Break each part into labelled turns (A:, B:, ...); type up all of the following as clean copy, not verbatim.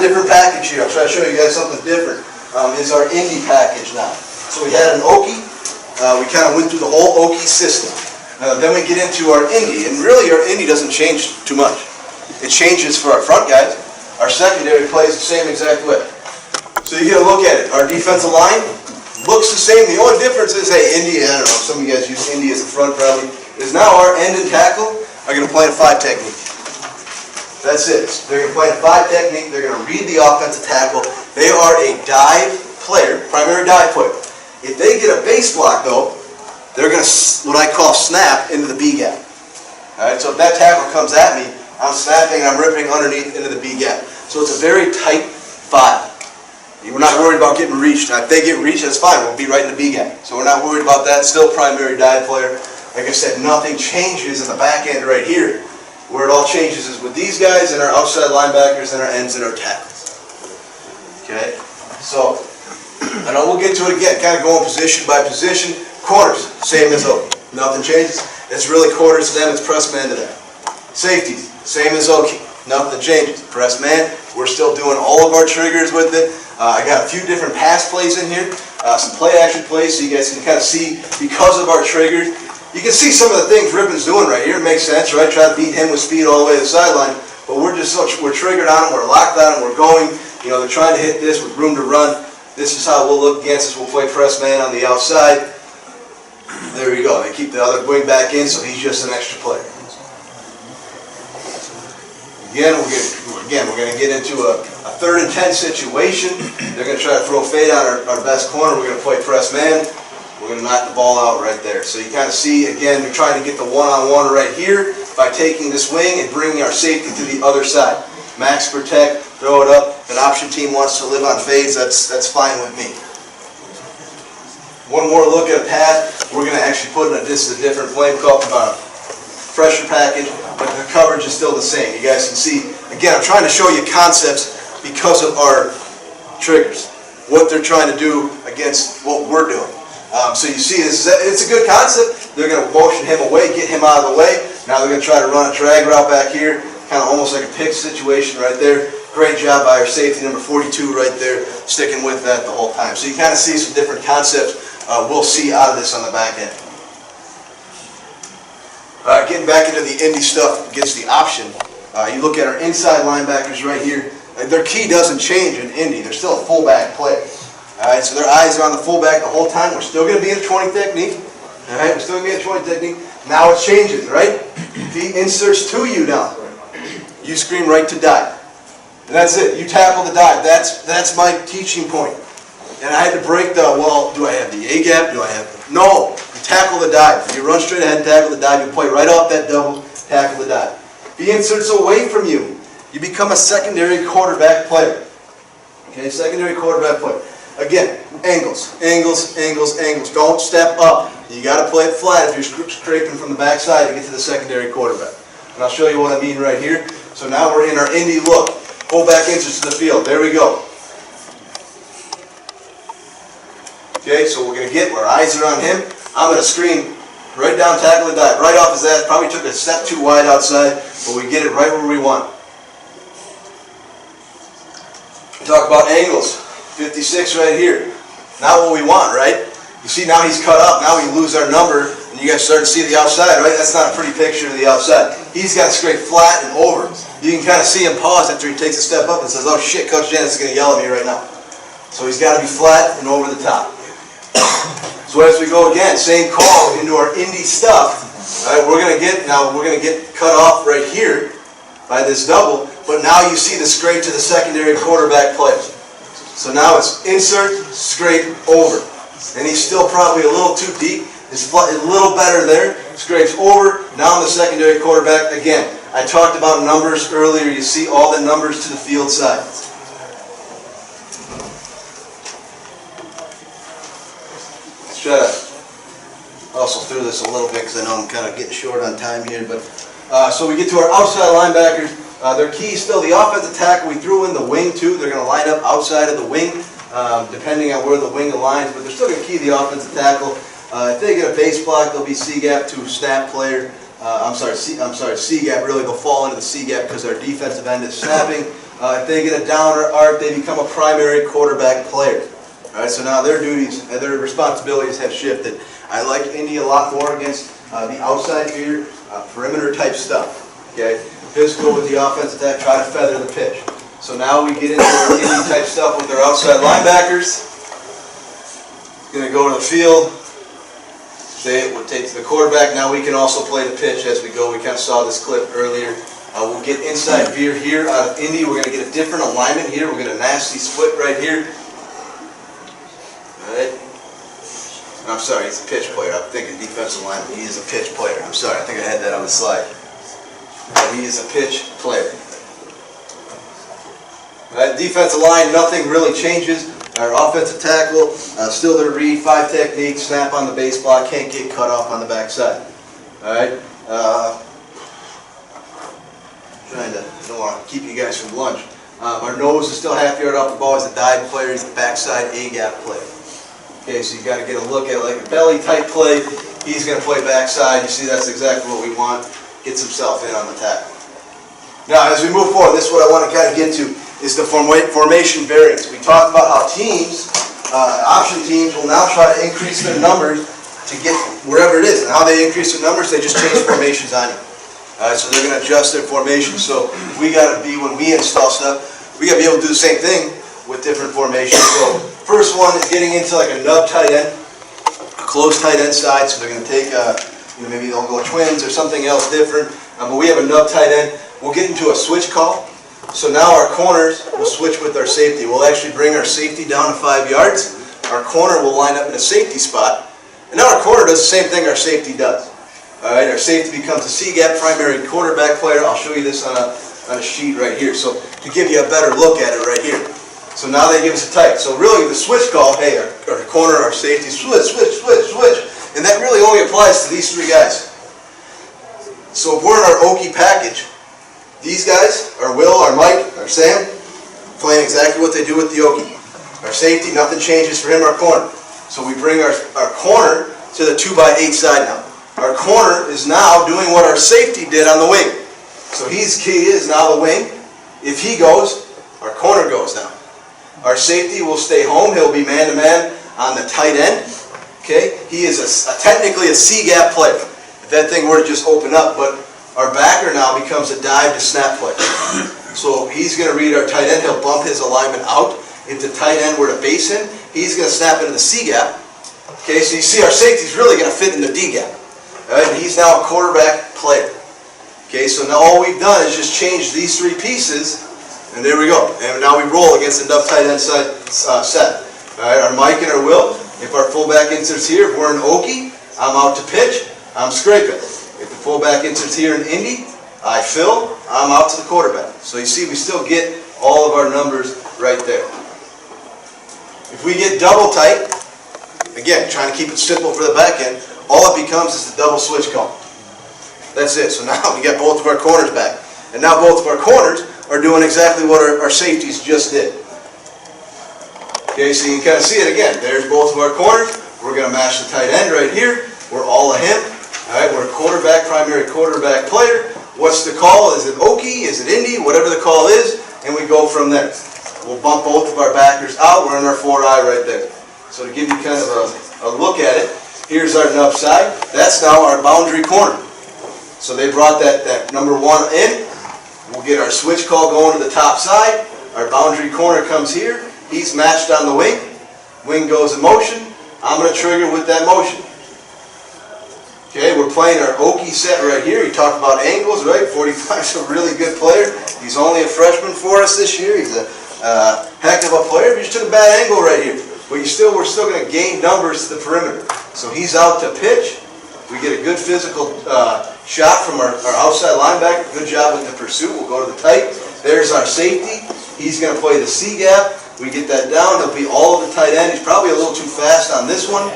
A: different package here. I'll try to show you guys something different. Is our INDY package now. So we had an Okie. We kind of went through the whole Okie system. Then we get into our INDY, and really our INDY doesn't change too much. It changes for our front guys. Our secondary plays the same exact way. So you get a look at it. Our defensive line looks the same. The only difference is, hey, INDY, I don't know, some of you guys use INDY as the front probably, is now our end and tackle are going to play in a 5 technique. That's it. They're going to play in a 5 technique. They're going to read the offensive tackle. They are a dive player, primary dive player. If they get a base block, though, they're going to, what I call, snap into the B gap. All right, so if that tackle comes at me, I'm snapping and I'm ripping underneath into the B gap. So it's a very tight 5. We're not worried about getting reached. Now, if they get reached, that's fine. We'll be right in the B gap. So we're not worried about that. Still primary dive player. Like I said, nothing changes in the back end right here. Where it all changes is with these guys and our outside linebackers and our ends and our tackles. Okay? So, I know we'll get to it again. Kind of going position by position. Corners, same as Okie. Nothing changes. It's really quarters to them. It's press man to them. Safeties, same as Okie. Nothing changes. Press man. We're still doing all of our triggers with it. I got a few different pass plays in here. Some play action plays so you guys can kind of see because of our triggers. You can see some of the things Rippon's doing right here. It makes sense, right? Try to beat him with speed all the way to the sideline. But we're triggered on him. We're locked on him. We're going. You know, they're trying to hit this with room to run. This is how we'll look against us. We'll play press man on the outside. There we go. They keep the other wing back in, so he's just an extra player. Again, we're going to get into a 3rd and 10 situation. They're going to try to throw a fade on our best corner. We're going to play press man. We're going to knock the ball out right there. So you kind of see, again, we're trying to get the one-on-one right here by taking this wing and bringing our safety to the other side. Max protect, throw it up. If an option team wants to live on fades, that's fine with me. One more look at a pass. We're going to actually put in this is a different flame cup pressure package, but the coverage is still the same. You guys can see, again, I'm trying to show you concepts because of our triggers, what they're trying to do against what we're doing. So you see, it's a good concept. They're going to motion him away, get him out of the way. Now they're going to try to run a drag route back here, kind of almost like a pick situation right there. Great job by our safety, number 42 right there, sticking with that the whole time. So you kind of see some different concepts we'll see out of this on the back end. All right, getting back into the INDY stuff against the option. You look at our inside linebackers right here. Their key doesn't change in INDY. They're still a fullback play. All right, so their eyes are on the fullback the whole time. We're still going to be in a 20 technique. All right, we're still going to be in a 20 technique. Now it changes, right? If he inserts to you now, you scream right to dive. And that's it. You tackle the dive. That's my teaching point. And I had to break the, well, do I have the A gap? Do I have the, no. You tackle the dive. If you run straight ahead and tackle the dive, you play right off that double, tackle the dive. If he inserts away from you, you become a secondary quarterback player. Okay, secondary quarterback player. Again, angles, angles, angles, angles. Don't step up. You got to play it flat if you're scraping from the backside to get to the secondary quarterback. And I'll show you what I mean right here. So now we're in our INDY look. Fullback inserts to the field. There we go. Okay, so we're going to get our eyes are on him. I'm going to screen right down, tackle the dive, right off his ass. Probably took a step too wide outside, but we get it right where we want. Talk about angles. 56 right here. Not what we want, right? You see now he's cut up. Now we lose our number, and you guys start to see the outside, right? That's not a pretty picture of the outside. He's got to scrape flat and over. You can kind of see him pause after he takes a step up and says, oh shit, Coach Janus is going to yell at me right now. So he's got to be flat and over the top. So as we go again, same call into our INDY stuff. All right, we're going to get cut off right here by this double, but now you see the scrape to the secondary quarterback play. So now it's insert, scrape, over. And he's still probably a little too deep. It's a little better there. Scrapes over, now on the secondary quarterback. Again, I talked about numbers earlier. You see all the numbers to the field side. Let's try to hustle through this a little bit because I know I'm kind of getting short on time here. But so we get to our outside linebackers. Their key is still the offensive tackle. We threw in the wing too. They're going to line up outside of the wing, depending on where the wing aligns. But they're still going to key the offensive tackle. If they get a base block, they'll be C gap to snap player. C gap. Really, they'll fall into the C gap because our defensive end is snapping. If they get a down or arc, they become a primary quarterback player. All right, so now their duties and their responsibilities have shifted. I like Indy a lot more against the outside veer, perimeter type stuff. Okay, physical with the offensive attack, try to feather the pitch. So now we get into our Indy type stuff with their outside linebackers. Going to go to the field. They will take to the quarterback. Now we can also play the pitch as we go. We kind of saw this clip earlier. We'll get inside veer here out of Indy. We're going to get a different alignment here. We're going to nasty split right here. All right. I'm sorry, he's a pitch player. I'm thinking defensive lineman. He is a pitch player. I'm sorry, I think I had that on the slide. He is a pitch player. All right, defensive line, nothing really changes. Our offensive tackle, still their read, 5 technique, snap on the base block, can't get cut off on the backside. All right. Don't want to keep you guys from lunch. Our nose is still half yard off the ball. He's a dive player. He's a backside A-gap player. Okay, so you got to get a look at like a belly type play. He's going to play backside. You see, that's exactly what we want. Gets himself in on the tackle. Now, as we move forward, this is what I want to kind of get to, is the formation variance. We talked about how teams, option teams, will now try to increase their numbers to get wherever it is. And how they increase their numbers, they just change formations on you. So they're going to adjust their formation. So we got to be, when we install stuff, we got to be able to do the same thing with different formations. So first one is getting into like a nub tight end, a closed tight end side. So they're going to take, maybe they'll go twins or something else different. But we have a nub tight end. We'll get into a switch call. So now our corners will switch with our safety. We'll actually bring our safety down to 5 yards. Our corner will line up in a safety spot. And now our corner does the same thing our safety does. All right, our safety becomes a C-gap primary quarterback player. I'll show you this on a sheet right here. So to give you a better look at it right here. So now they give us a tight. So really the switch call, hey, our corner, our safety, switch. And that really only applies to these 3 guys. So if we're in our Okie package, these guys, our Will, our Mike, our Sam, playing exactly what they do with the Okie. Our safety, nothing changes for him, our corner. So we bring our corner to the 2x8 side now. Our corner is now doing what our safety did on the wing. So he is now the wing. If he goes, our corner goes now. Our safety will stay home. He'll be man-to-man on the tight end. Okay? He is technically a C-gap player. If that thing were to just open up, but our backer now becomes a dive to snap player. So he's going to read our tight end. He'll bump his alignment out. If the tight end were to base him, he's going to snap into the C-gap. Okay, so you see our safety's really going to fit in the D-gap. All right, and he's now a quarterback player. Okay, so now all we've done is just change these 3 pieces, and there we go. And now we roll against the Nub Tight End side, set. All right, our Mike and our Will, if our fullback inserts here, if we're in Okie, I'm out to pitch, I'm scraping. If the fullback inserts here in Indy, I fill, I'm out to the quarterback. So you see, we still get all of our numbers right there. If we get double tight, again, trying to keep it simple for the back end, all it becomes is the double switch call. That's it. So now we got both of our corners back. And now both of our corners are doing exactly what our safeties just did. Okay, so you can kind of see it again. There's both of our corners. We're going to match the tight end right here. We're all of him. All right, we're a quarterback, primary quarterback player. What's the call? Is it Okie? Is it Indy? Whatever the call is. And we go from there. We'll bump both of our backers out. We're in our 4-eye right there. So to give you kind of a look at it, here's our nub side. That's now our boundary corner. So they brought that number 1 in. We'll get our switch call going to the top side. Our boundary corner comes here. He's matched on the wing. Wing goes in motion. I'm going to trigger with that motion. Okay, we're playing our Okie set right here. You talk about angles, right? 45's a really good player. He's only a freshman for us this year. He's a heck of a player, but he just took a bad angle right here. But we're still going to gain numbers to the perimeter. So he's out to pitch. We get a good physical shot from our outside linebacker. Good job with the pursuit. We'll go to the tight. There's our safety. He's going to play the C-gap. We get that down. He'll be all of the tight end. He's probably a little too fast on this one.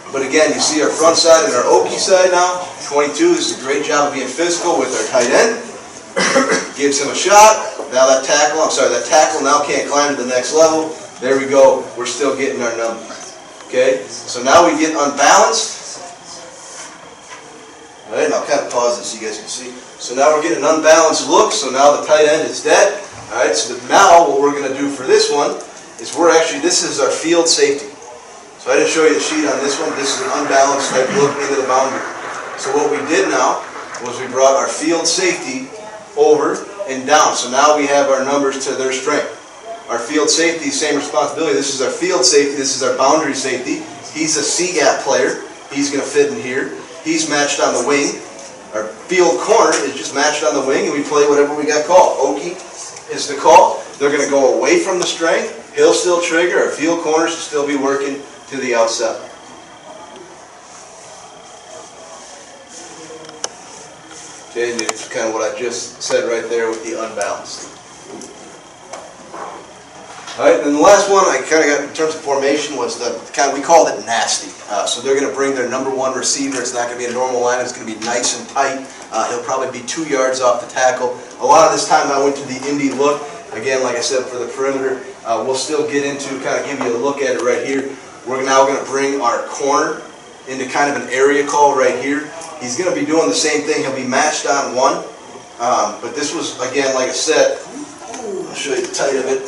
A: But again, you see our front side and our Okie side now. 22 does a great job of being physical with our tight end. Gives him a shot. Now that tackle now can't climb to the next level. There we go. We're still getting our numbers. Okay? So now we get unbalanced. All right, and I'll kind of pause it so you guys can see. So now we're getting an unbalanced look. So now the tight end is dead. All right, so now what we're going to do for this one is this is our field safety. So I didn't show you the sheet on this one. This is an unbalanced type look into the boundary. So what we did now was we brought our field safety over and down. So now we have our numbers to their strength. Our field safety, same responsibility. This is our field safety. This is our boundary safety. He's a C-gap player. He's going to fit in here. He's matched on the wing. Our field corner is just matched on the wing, and we play whatever we got called. Okie is the call. They're going to go away from the strength. He'll still trigger. Our field corners will still be working to the outside. Okay, and it's kind of what I just said right there with the unbalanced. All right, and the last one I kind of got in terms of formation was we called it nasty. So they're going to bring their number one receiver. It's not going to be a normal line. It's going to be nice and tight. He'll probably be 2 yards off the tackle. A lot of this time I went to the Indy look. Again, like I said, for the perimeter, we'll still get into kind of give you a look at it right here. We're now going to bring our corner into kind of an area call right here. He's going to be doing the same thing. He'll be matched on one. But this was, again, like I said, I'll show you the tight of it.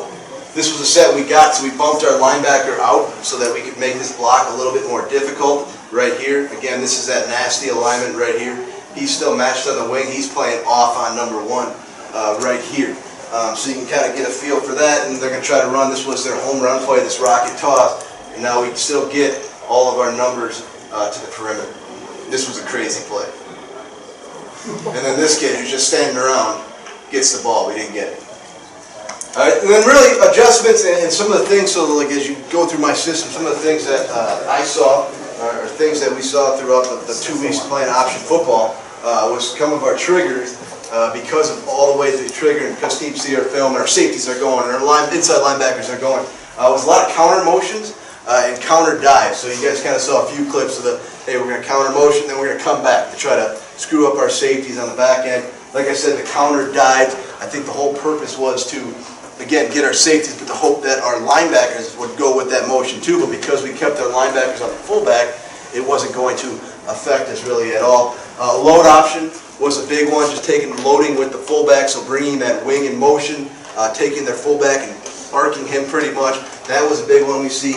A: This was a set we got, so we bumped our linebacker out so that we could make this block a little bit more difficult right here. Again, this is that nasty alignment right here. He's still matched on the wing. He's playing off on number one right here. So you can kind of get a feel for that, and they're going to try to run. This was their home run play, this rocket toss, and now we can still get all of our numbers to the perimeter. This was a crazy play. And then this kid who's just standing around gets the ball. We didn't get it. All right, and then really adjustments and some of the things, so like as you go through my system, some of the things that I saw are things that we saw throughout the 2 weeks playing option football was some of our triggers because of all the ways we trigger and because teams see our film and our safeties are going and our inside linebackers are going. It was a lot of counter motions and counter dives. So you guys kind of saw a few clips of hey, we're going to counter motion, then we're going to come back to try to screw up our safeties on the back end. Like I said, the counter dive, I think the whole purpose was to again, get our safeties, but the hope that our linebackers would go with that motion too. But because we kept our linebackers on the fullback, it wasn't going to affect us really at all. Load option was a big one, just loading with the fullback, so bringing that wing in motion, taking their fullback and arcing him pretty much. That was a big one we saw.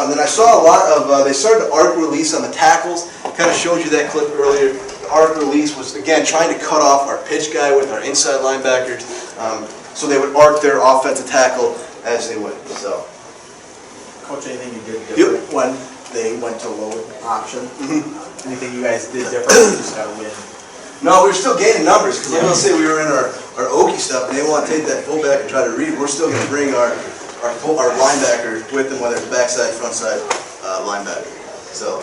A: And then I saw a lot of, they started to arc release on the tackles. Kind of showed you that clip earlier. The arc release was, again, trying to cut off our pitch guy with our inside linebackers. So they would arc their offensive tackle as they went. So,
B: Coach, anything you did different when they went to load option? Anything you guys did different? You just got to win.
A: No, we were still gaining numbers because like let's say we were in our Okie stuff and they want to take that fullback and try to read. We're still going to bring our linebacker with them, whether it's backside, frontside linebacker. So.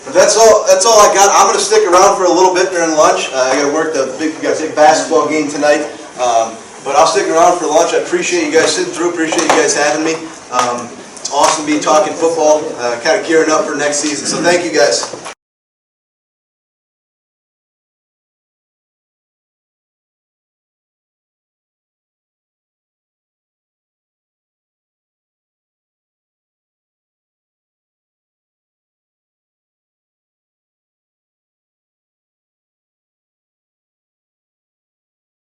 A: But that's all I got. I'm going to stick around for a little bit during lunch. I got to work we got a big basketball game tonight. But I'll stick around for lunch. I appreciate you guys sitting through. Appreciate you guys having me. It's awesome to be talking football. Kind of gearing up for next season. So thank you guys.